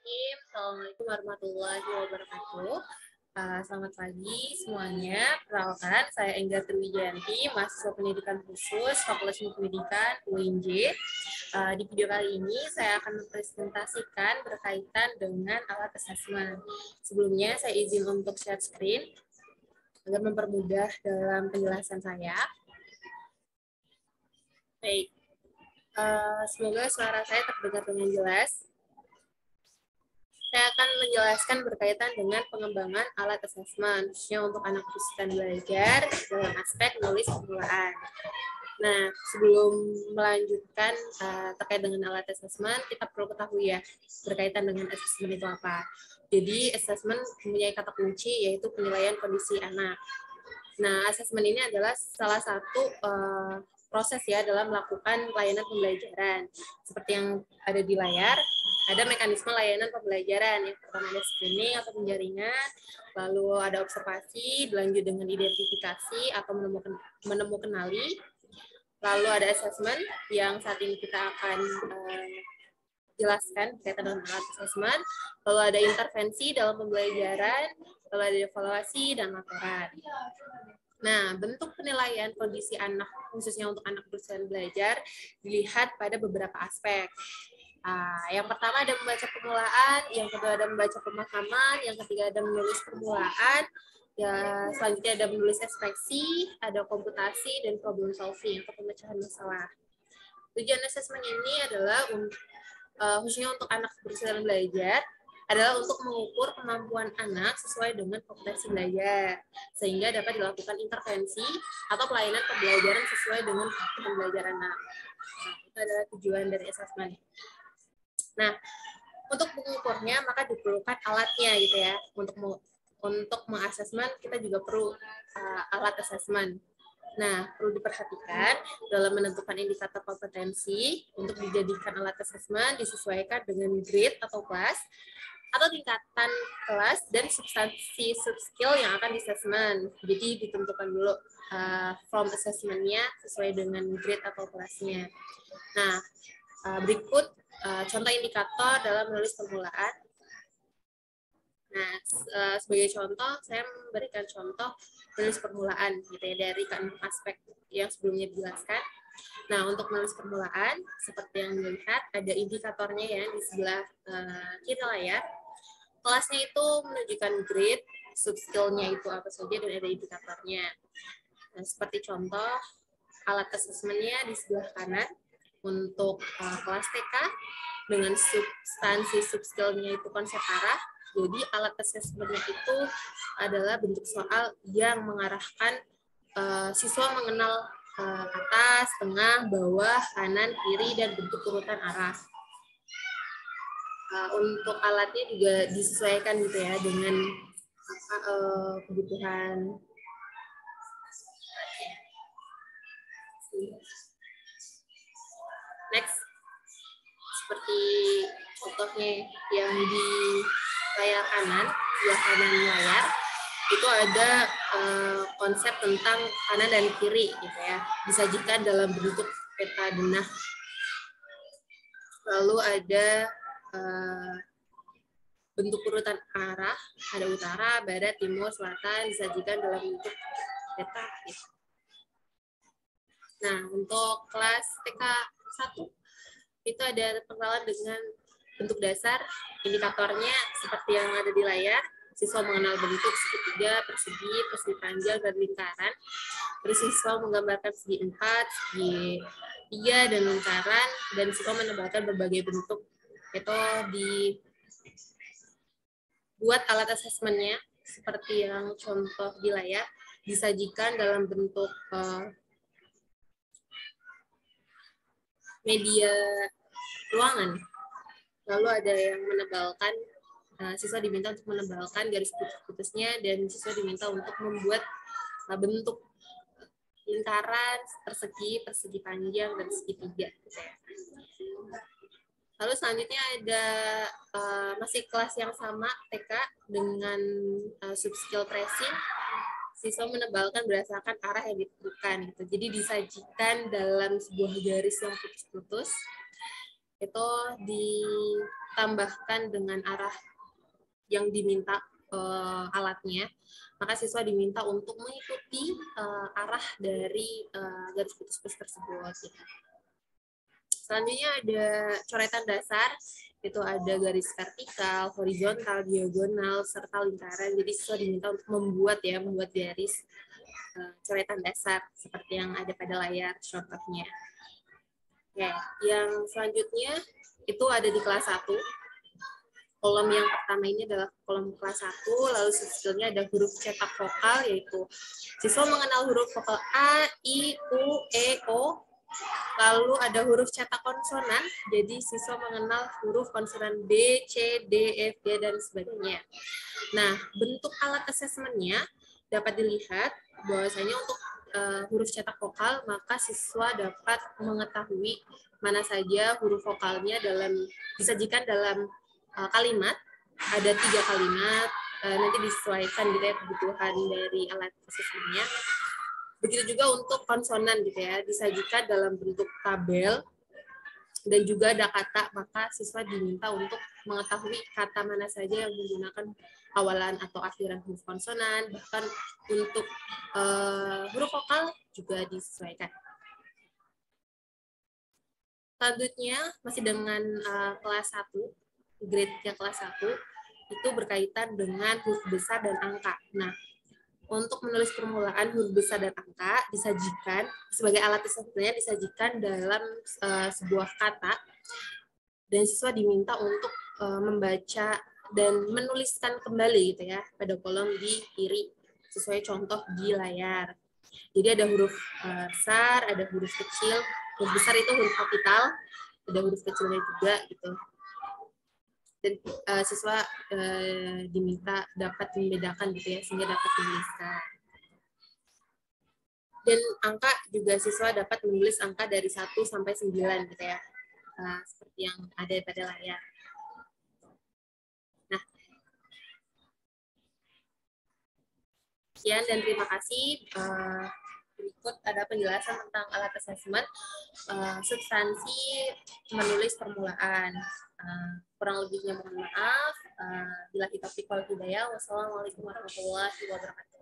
Bismillahirrahmanirrahim. Assalamualaikum warahmatullahi wabarakatuh. Selamat pagi semuanya. Perkenalkan, saya Enggar Triwijanti, mahasiswa pendidikan khusus Fakultas Ilmu Pendidikan UINJ. Di video kali ini saya akan mempresentasikan berkaitan dengan alat asesmen. Sebelumnya saya izin untuk share screen agar mempermudah dalam penjelasan saya. Baik, semoga suara saya terdengar dengan jelas. Saya akan menjelaskan berkaitan dengan pengembangan alat asesmen, khususnya untuk anak kesulitan belajar dalam aspek menulis permulaan. Nah, sebelum melanjutkan terkait dengan alat asesmen, kita perlu ketahui ya, berkaitan dengan asesmen itu apa. Jadi, asesmen mempunyai kata kunci, yaitu penilaian kondisi anak. Nah, asesmen ini adalah salah satu proses ya dalam melakukan layanan pembelajaran. Seperti yang ada di layar, ada mekanisme layanan pembelajaran. Yang pertama ada screening atau penjaringan, lalu ada observasi, dilanjut dengan identifikasi atau menemukan kenali, lalu ada assessment yang saat ini kita akan jelaskan berkaitan dengan alat assessment, lalu ada intervensi dalam pembelajaran, lalu ada evaluasi dan laporan. Nah, bentuk penilaian kondisi anak, khususnya untuk anak kesulitan belajar, dilihat pada beberapa aspek. Yang pertama ada membaca permulaan, yang kedua ada membaca pemahaman, yang ketiga ada menulis permulaan, ya selanjutnya ada menulis ekspresi, ada komputasi, dan problem solving atau pemecahan masalah. Tujuan asesmen ini adalah khususnya untuk anak kesulitan belajar, adalah untuk mengukur kemampuan anak sesuai dengan kompetensi belajar, sehingga dapat dilakukan intervensi atau pelayanan pembelajaran sesuai dengan kebutuhan belajar anak. Nah, itu adalah tujuan dari asesmen. Nah, untuk mengukurnya maka diperlukan alatnya gitu ya. Untuk mengasesmen kita juga perlu alat asesmen. Nah, perlu diperhatikan dalam menentukan indikator kompetensi untuk dijadikan alat asesmen disesuaikan dengan grade atau kelas atau tingkatan kelas dan substansi subskill yang akan di-assessment. Jadi ditentukan dulu form assessment-nya sesuai dengan grade atau kelasnya. Nah, berikut contoh indikator dalam menulis permulaan. Nah, sebagai contoh, saya memberikan contoh menulis permulaan gitu ya, dari keenam aspek yang sebelumnya dijelaskan. Nah, untuk menulis permulaan, seperti yang dilihat, ada indikatornya ya di sebelah kiri layar. Kelasnya itu menunjukkan grade, subskill-nya itu apa saja, dan ada indikatornya. Nah, seperti contoh, alat asesmennya di sebelah kanan untuk kelas TK, dengan substansi subskill-nya itu konsep arah. Jadi alat asesmennya itu adalah bentuk soal yang mengarahkan siswa mengenal atas, tengah, bawah, kanan, kiri, dan bentuk urutan arah. Untuk alatnya juga disesuaikan gitu ya dengan kebutuhan. Next, seperti contohnya yang di layar kanan, sebelah kanan layar, itu ada konsep tentang kanan dan kiri gitu ya, disajikan dalam bentuk peta denah. Lalu ada bentuk urutan arah, ada utara, barat, timur, selatan, disajikan dalam bentuk peta. Gitu. Nah, untuk kelas TK 1, itu ada pengenalan dengan bentuk dasar, indikatornya seperti yang ada di layar. Siswa mengenal bentuk segitiga, persegi, persegi panjang, dan lingkaran. Terus siswa menggambarkan segi 4, segi 3, dan lingkaran, dan siswa menambahkan berbagai bentuk. Itu dibuat alat asesmennya, seperti yang contoh di layar, disajikan dalam bentuk media ruangan. Lalu ada yang menebalkan, siswa diminta untuk menebalkan garis putus-putusnya, dan siswa diminta untuk membuat bentuk lingkaran, persegi, persegi panjang, dan segitiga. Lalu selanjutnya ada masih kelas yang sama, TK, dengan subskill tracing. Siswa menebalkan berdasarkan arah yang ditentukan. Gitu. Jadi disajikan dalam sebuah garis yang putus-putus. Itu ditambahkan dengan arah yang diminta alatnya, maka siswa diminta untuk mengikuti arah dari garis putus-putus tersebut. Selanjutnya ada coretan dasar, itu ada garis vertikal, horizontal, diagonal, serta lingkaran. Jadi siswa diminta untuk membuat garis coretan dasar seperti yang ada pada layar contohnya. Oke, yang selanjutnya itu ada di kelas 1. Kolom yang pertama ini adalah kolom kelas 1, lalu skillnya ada huruf cetak vokal, yaitu siswa mengenal huruf vokal A, I, U, E, O. Lalu ada huruf cetak konsonan, jadi siswa mengenal huruf konsonan B, C, D, F, G, dan sebagainya. Nah, bentuk alat asesmennya dapat dilihat bahwasanya untuk huruf cetak vokal, maka siswa dapat mengetahui mana saja huruf vokalnya disajikan dalam kalimat. Ada 3 kalimat, nanti disesuaikan gitu ya kebutuhan dari alat asesmennya. Begitu juga untuk konsonan gitu ya, disajikan dalam bentuk tabel dan juga ada kata, maka siswa diminta untuk mengetahui kata mana saja yang menggunakan awalan atau akhiran huruf konsonan, bahkan untuk huruf vokal juga disesuaikan. Selanjutnya masih dengan kelas 1, grade-nya kelas 1, itu berkaitan dengan huruf besar dan angka. Nah, untuk menulis permulaan huruf besar dan angka disajikan sebagai alat asesmennya disajikan dalam sebuah kata, dan siswa diminta untuk membaca dan menuliskan kembali gitu ya pada kolom di kiri sesuai contoh di layar. Jadi ada huruf besar, ada huruf kecil. Huruf besar itu huruf kapital, ada huruf kecilnya juga gitu. Dan siswa diminta dapat membedakan gitu ya, sehingga dapat menuliskan. Dan angka juga siswa dapat menulis angka dari 1 sampai 9 gitu ya, seperti yang ada pada layar. Nah, sekian dan terima kasih. Berikut ada penjelasan tentang alat asesmen, substansi menulis permulaan. Kurang lebihnya mohon maaf. Bila kita pikir hidayah, wassalamualaikum warahmatullahi wabarakatuh.